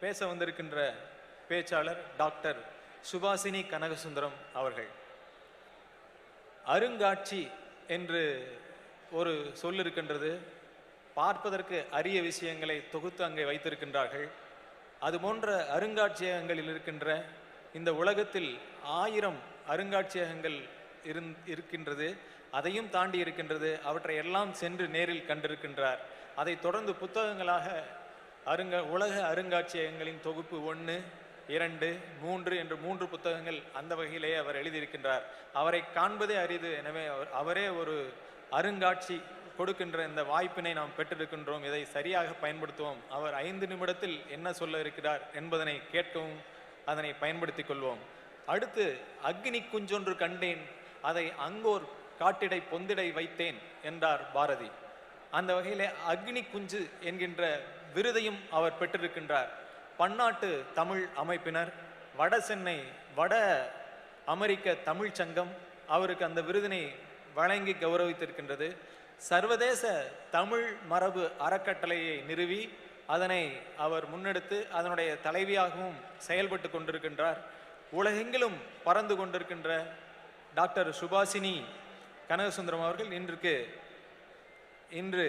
பேச வந்திருக்கின்ற பேச்சாளர் டாக்டர் சுபாசினி கனகசுந்தரம் அவர்கள். அருங்காட்சி என்று ஒரு சொல் இருக்கின்றது. பார்ப்பதற்கு அரிய விஷயங்களை தொகுத்து அங்கே வைத்திருக்கின்றார்கள். அதுபோன்ற அருங்காட்சியகங்களில் இருக்கின்ற இந்த உலகத்தில் 1000 அருங்காட்சியகங்கள் இருக்கின்றது. அதையும் தாண்டி இருக்கின்றது. அவற்றை எல்லாம் சென்று நேரில் கண்டிருக்கின்றார். அதை தொடர்ந்து புத்தகங்களாக உலக அருங்காட்சியகங்களின் தொகுப்பு 1, 2, 3 என்று 3 புத்தகங்கள் அந்த வகையிலேயே அவர் எழுதியிருக்கின்றார். அவரை காண்பதே அரிது. எனவே அவரே ஒரு அருங்காட்சி கொடுக்கின்ற இந்த வாய்ப்பினை நாம் பெற்றிருக்கின்றோம். இதை சரியாக பயன்படுத்துவோம். அவர் 5 நிமிடத்தில் என்ன சொல்ல இருக்கிறார் என்பதனை கேட்கவும் அதனை பயன்படுத்திக் கொள்வோம். அடுத்து, அக்னி குஞ்சொன்று கண்டேன், அதை அங்கோர் காட்டிடை பொந்திடை வைத்தேன் என்றார் பாரதி. அந்த வகையிலே அக்னி குஞ்சு என்கின்ற விருதையும் அவர் பெற்றிருக்கின்றார். பன்னாட்டு தமிழ் அமைப்பினர், வட சென்னை வட அமெரிக்க தமிழ் சங்கம் அவருக்கு அந்த விருதினை வழங்கி கௌரவித்திருக்கின்றது. சர்வதேச தமிழ் மரபு அறக்கட்டளையை நிறுவி அதனை அவர் முன்னெடுத்து அதனுடைய தலைவியாகவும் செயல்பட்டு கொண்டிருக்கின்றார். உலகெங்கிலும் பறந்து கொண்டிருக்கின்ற டாக்டர் சுபாசினி கனகசுந்தரம் அவர்கள் இன்று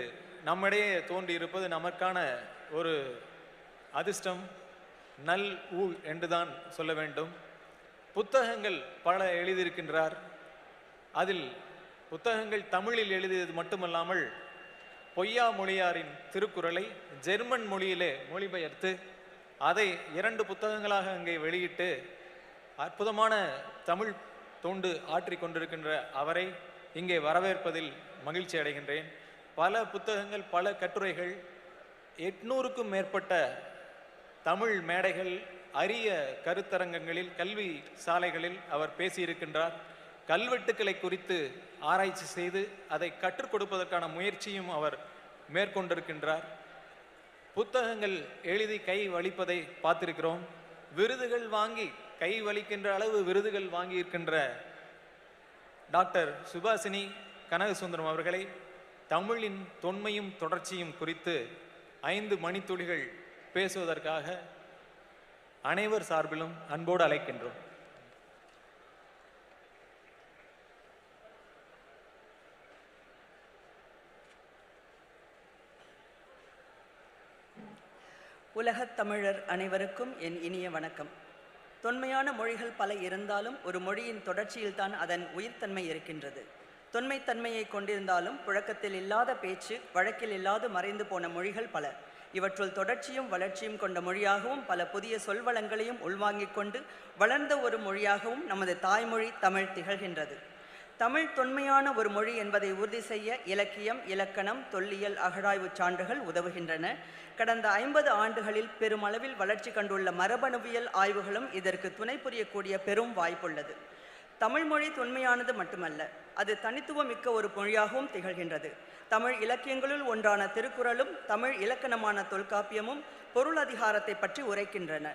நம்மிடையே தோன்றியிருப்பது நமக்கான ஒரு அதிர்ஷ்டம், நல் ஊழ் என்றுதான் சொல்ல வேண்டும். புத்தகங்கள் பல எழுதியிருக்கின்றார். அதில் புத்தகங்கள் தமிழில் எழுதியது மட்டுமல்லாமல் பொய்யா மொழியாரின் திருக்குறளை ஜெர்மன் மொழியிலே மொழிபெயர்த்து அதை 2 புத்தகங்களாக அங்கே வெளியிட்டு அற்புதமான தமிழ் தொண்டு ஆற்றி கொண்டிருக்கின்ற அவரை இங்கே வரவேற்பதில் மகிழ்ச்சி அடைகின்றேன். பல புத்தகங்கள், பல கட்டுரைகள், 800க்கும் மேற்பட்ட தமிழ் மேடைகள், அரிய கருத்தரங்கங்களில், கல்வி சாலைகளில் அவர் பேசியிருக்கின்றார். கல்வெட்டுக்களை குறித்து ஆராய்ச்சி செய்து அதை கற்றுக் கொடுப்பதற்கான முயற்சியும் அவர் மேற்கொண்டிருக்கின்றார். புத்தகங்கள் எழுதி கை வலிப்பதை பார்த்திருக்கிறோம். விருதுகள் வாங்கி கை வலிக்கின்ற அளவு விருதுகள் வாங்கியிருக்கின்ற டாக்டர் சுபாசினி கனகசுந்தரம் அவர்களை தமிழின் தொன்மையும் தொடர்ச்சியும் குறித்து 5 மணித்துளிகள் பேசுவதற்காக அனைவர் சார்பிலும் அன்போடு அழைக்கின்றோம். உலகத் தமிழர் அனைவருக்கும் என் இனிய வணக்கம். தொன்மையான மொழிகள் பல இருந்தாலும் ஒரு மொழியின் தொடர்ச்சியில்தான் அதன் உயிர்த்தன்மை இருக்கின்றது. தொன்மைத்தன்மையை கொண்டிருந்தாலும் புழக்கத்தில் இல்லாத பேச்சு, வழக்கில் இல்லாது மறைந்து போன மொழிகள் பல. இவற்றுள் தொடர்ச்சியும் வளர்ச்சியும் கொண்ட மொழியாகவும் பல புதிய சொல்வளங்களையும் உள்வாங்கிக் கொண்டு வளர்ந்த ஒரு மொழியாகவும் நமது தாய்மொழி தமிழ் திகழ்கின்றது. தமிழ் தொன்மையான ஒரு மொழி என்பதை உறுதி செய்ய இலக்கியம், இலக்கணம், தொல்லியல், அகழாய்வு சான்றுகள் உதவுகின்றன. கடந்த 50 ஆண்டுகளில் பெருமளவில் வளர்ச்சி கண்டுள்ள மரபணுவியல் ஆய்வுகளும் இதற்கு துணை புரியக்கூடிய பெரும் வாய்ப்புள்ளது. தமிழ் மொழி தொன்மையானது மட்டுமல்ல, அது தனித்துவமிக்க ஒரு மொழியாகவும் திகழ்கின்றது. தமிழ் இலக்கியங்களுள் ஒன்றான திருக்குறளும் தமிழ் இலக்கணமான தொல்காப்பியமும் பொருள் அதிகாரத்தை பற்றி உரைக்கின்றன.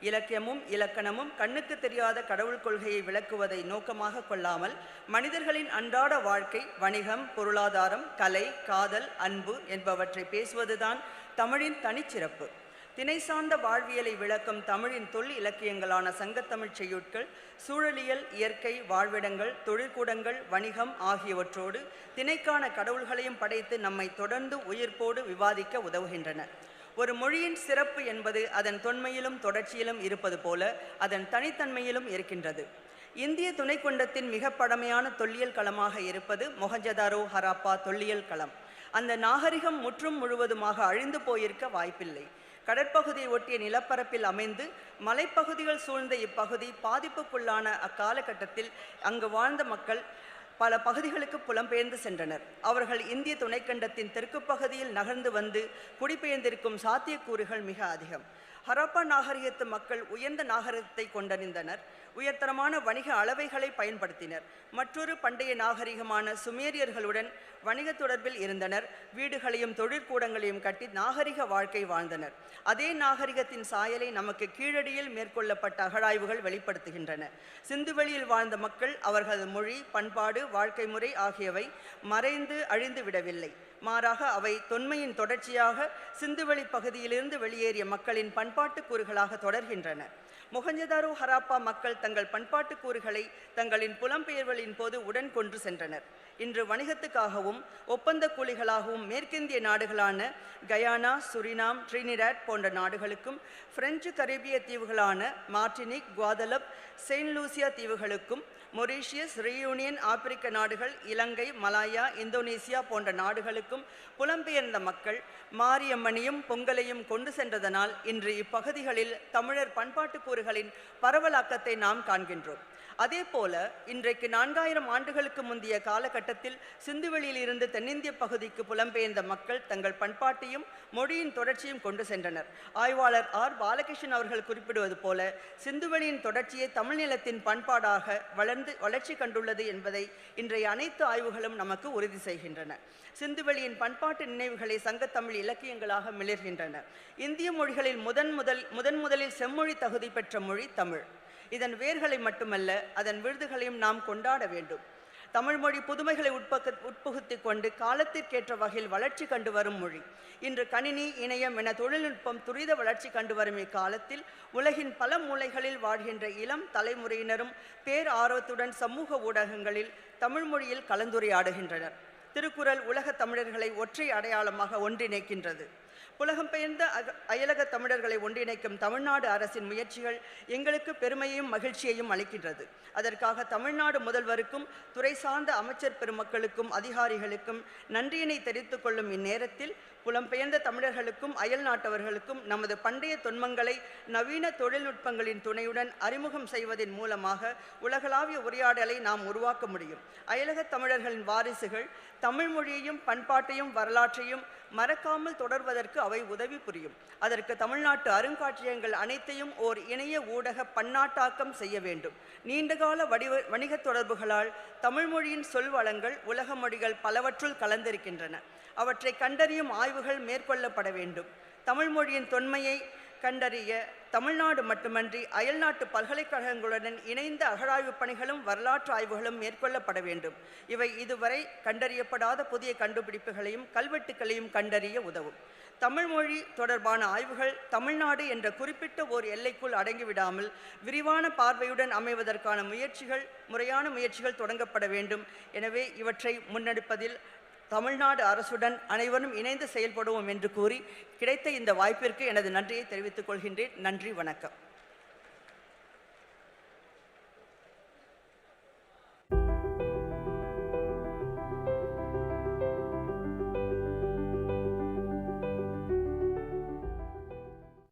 இலக்கியமும் இலக்கணமும் கண்ணுக்கு தெரியாத கடவுள் கொள்கையை விளக்குவதை நோக்கமாக கொள்ளாமல் மனிதர்களின் அன்றாட வாழ்க்கை, வணிகம், பொருளாதாரம், கலை, காதல், அன்பு என்பவற்றை பேசுவதுதான் தமிழின் தனிச்சிறப்பு. திணை சார்ந்த வாழ்வியலை விளக்கும் தமிழின் தொல் இலக்கியங்களான சங்கத்தமிழ் செய்யுட்கள் சூழலியல், இயற்கை, வாழ்விடங்கள், தொழிற்கூடங்கள், வணிகம் ஆகியவற்றோடு திணைக்கான கடவுள்களையும் படைத்து நம்மை தொடர்ந்து உயிர்ப்போடு விவாதிக்க உதவுகின்றன. ஒரு மொழியின் சிறப்பு என்பது அதன் தொன்மையிலும் தொடர்ச்சியிலும் இருப்பது போல அதன் தனித்தன்மையிலும் இருக்கின்றது. இந்திய துணைக்கண்டத்தின் மிக பழமையான தொல்லியல் களமாக இருப்பது மொஹஞ்சதாரோ ஹராப்பா தொல்லியல் களம். அந்த நாகரிகம் முற்றும் முழுவதுமாக அழிந்து போயிருக்க வாய்ப்பில்லை. கடற்பகுதியை ஒட்டிய நிலப்பரப்பில் அமைந்து மலைப்பகுதிகள் சூழ்ந்த இப்பகுதி பாதிப்புக்குள்ளான அக்காலகட்டத்தில் அங்கு வாழ்ந்த மக்கள் பல பகுதிகளுக்கு புலம்பெயர்ந்து சென்றனர். அவர்கள் இந்திய துணைக்கண்டத்தின் தெற்கு பகுதியில் நகர்ந்து வந்து குடிபெயர்ந்திருக்கும் சாத்தியக்கூறுகள் மிக அதிகம். ஹரப்பா நாகரிகத்து மக்கள் உயர்ந்த நாகரிகத்தை கொண்டறிந்தனர். உயர்தரமான வணிக அளவைகளை பயன்படுத்தினர். மற்றொரு பண்டைய நாகரிகமான சுமேரியர்களுடன் வணிக தொடர்பில் இருந்தனர். வீடுகளையும் தொழிற்கூடங்களையும் கட்டி நாகரிக வாழ்க்கை வாழ்ந்தனர். அதே நாகரிகத்தின் சாயலை நமக்கு கீழடியில் மேற்கொள்ளப்பட்ட அகழாய்வுகள் வெளிப்படுத்துகின்றன. சிந்துவெளியில் வாழ்ந்த மக்கள் அவர்களது மொழி, பண்பாடு, வாழ்க்கை முறை ஆகியவை மறைந்து அழிந்து விடவில்லை. மாறாக அவை தொன்மையின் தொடர்ச்சியாக சிந்துவெளி பகுதியிலிருந்து வெளியேறிய மக்களின் பண்பாட்டு கூறுகளாக தொடர்கின்றன. மொஹஞ்சதாரோ ஹராப்பா மக்கள் தங்கள் பண்பாட்டு கூறுகளை தங்களின் புலம்பெயர்வுகளின் போது உடன் கொண்டு சென்றனர். இன்று வணிகத்துக்காகவும் ஒப்பந்த கூலிகளாகவும் மேற்கிந்திய நாடுகளான கயானா, சுரினாம், ட்ரினிடாட் போன்ற நாடுகளுக்கும் பிரெஞ்சு கரீபிய தீவுகளான மார்டினிக், குவாதலப், செயின்ட் லூசியா தீவுகளுக்கும் மொரீஷியஸ், ரீயூனியன் ஆப்பிரிக்க நாடுகள், இலங்கை, மலாயா, இந்தோனேசியா போன்ற நாடுகளுக்கும் புலம்பெயர்ந்த மக்கள் மாரியம்மனையும் பொங்கலையும் கொண்டு சென்றதனால் இன்று இப்பகுதிகளில் தமிழர் பண்பாட்டு கூறுகளின் பரவலாக்கத்தை நாம் காண்கின்றோம். அதே போல இன்றைக்கு 4000 ஆண்டுகளுக்கு முந்தைய காலகட்டத்தில் சிந்துவெளியில் இருந்து தென்னிந்திய பகுதிக்கு புலம்பெயர்ந்த மக்கள் தங்கள் பண்பாட்டையும் மொழியின் தொடர்ச்சியும் கொண்டு சென்றனர். ஆய்வாளர் ஆர். பாலகிருஷ்ணன் அவர்கள் குறிப்பிடுவது போல சிந்துவெளியின் தொடர்ச்சியை தமிழ் நிலத்தின் பண்பாடாக வளர்ச்சி கண்டுள்ளது என்பதை இன்றைய அனைத்து ஆய்வுகளும் நமக்கு உறுதி செய்கின்றன. சிந்துவெளியின் பண்பாட்டு நினைவுகளை சங்கத்தமிழ் இலக்கியங்களாக மிளர்கின்றன. இந்திய மொழிகளில் முதலில் செம்மொழி தகுதி பெற்ற மொழி தமிழ். இதன் வேர்களை மட்டுமல்ல, அதன் விருதுகளையும் நாம் கொண்டாட வேண்டும். தமிழ் மொழி புதுமைகளை உட்புகுத்தி கொண்டு காலத்திற்கேற்ற வகையில் வளர்ச்சி கண்டு வரும் மொழி. இன்று கணினி, இணையம் என தொழில்நுட்பம் துரித வளர்ச்சி கண்டு வரும் இக்காலத்தில் உலகின் பல மூலைகளில் வாழ்கின்ற இளம் தலைமுறையினரும் பேர் ஆர்வத்துடன் சமூக ஊடகங்களில் தமிழ் மொழியில் கலந்துரையாடுகின்றனர். திருக்குறள் உலக தமிழர்களை ஒற்றை அடையாளமாக ஒன்றிணைக்கின்றது. புலம்பெயர்ந்த அயலக தமிழர்களை ஒன்றிணைக்கும் தமிழ்நாடு அரசின் முயற்சிகள் எங்களுக்கு பெருமையையும் மகிழ்ச்சியையும் அளிக்கின்றது. அதற்காக தமிழ்நாடு முதல்வருக்கும் துறை சார்ந்த அமைச்சர் பெருமக்களுக்கும் அதிகாரிகளுக்கும் நன்றியினை தெரிவித்துக் கொள்ளும் இந்நேரத்தில் புலம்பெயர்ந்த தமிழர்களுக்கும் அயல் நாட்டவர்களுக்கும் நமது பண்டைய தொன்மங்களை நவீன தொழில்நுட்பங்களின் துணையுடன் அறிமுகம் செய்வதன் மூலமாக உலகளாவிய உரையாடலை நாம் உருவாக்க முடியும். அயலக தமிழர்களின் வாரிசுகள் தமிழ் மொழியையும் பண்பாட்டையும் வரலாற்றையும் மறக்காமல் தொடர்வதற்கு அவை உதவி புரியும். அதற்கு தமிழ்நாட்டு அருங்காட்சியகங்கள் அனைத்தையும் ஓர் இணைய ஊடக பன்னாட்டாக்கம் செய்ய வேண்டும். நீண்டகால வணிக தொடர்புகளால் தமிழ் மொழியின் சொல்வளங்கள் உலக மொழிகள் பலவற்றுள் கலந்திருக்கின்றன. அவற்றை கண்டறியும் ஆய்வுகள் மேற்கொள்ளப்பட வேண்டும். தமிழ் மொழியின் தொன்மையை கண்டறிய தமிழ்நாடு மட்டுமன்றி அயல்நாட்டு பல்கலைக்கழகங்களுடன் இணைந்த அகழாய்வு பணிகளும் வரலாற்று ஆய்வுகளும் மேற்கொள்ளப்பட வேண்டும். இவை இதுவரை கண்டறியப்படாத புதிய கண்டுபிடிப்புகளையும் கல்வெட்டுக்களையும் கண்டறிய உதவும். தமிழ் மொழி தொடர்பான ஆய்வுகள் தமிழ்நாடு என்ற குறிப்பிட்ட ஓர் எல்லைக்குள் அடங்கிவிடாமல் விரிவான பார்வையுடன் அமைவதற்கான முறையான முயற்சிகள் தொடங்கப்பட வேண்டும். எனவே இவற்றை முன்னெடுப்பதில் தமிழ்நாடு அரசுடன் அனைவரும் இணைந்து செயல்படுவோம் என்று கூறி கிடைத்த இந்த வாய்ப்பிற்கு எனது நன்றியை தெரிவித்துக் கொள்கின்றேன். நன்றி, வணக்கம்.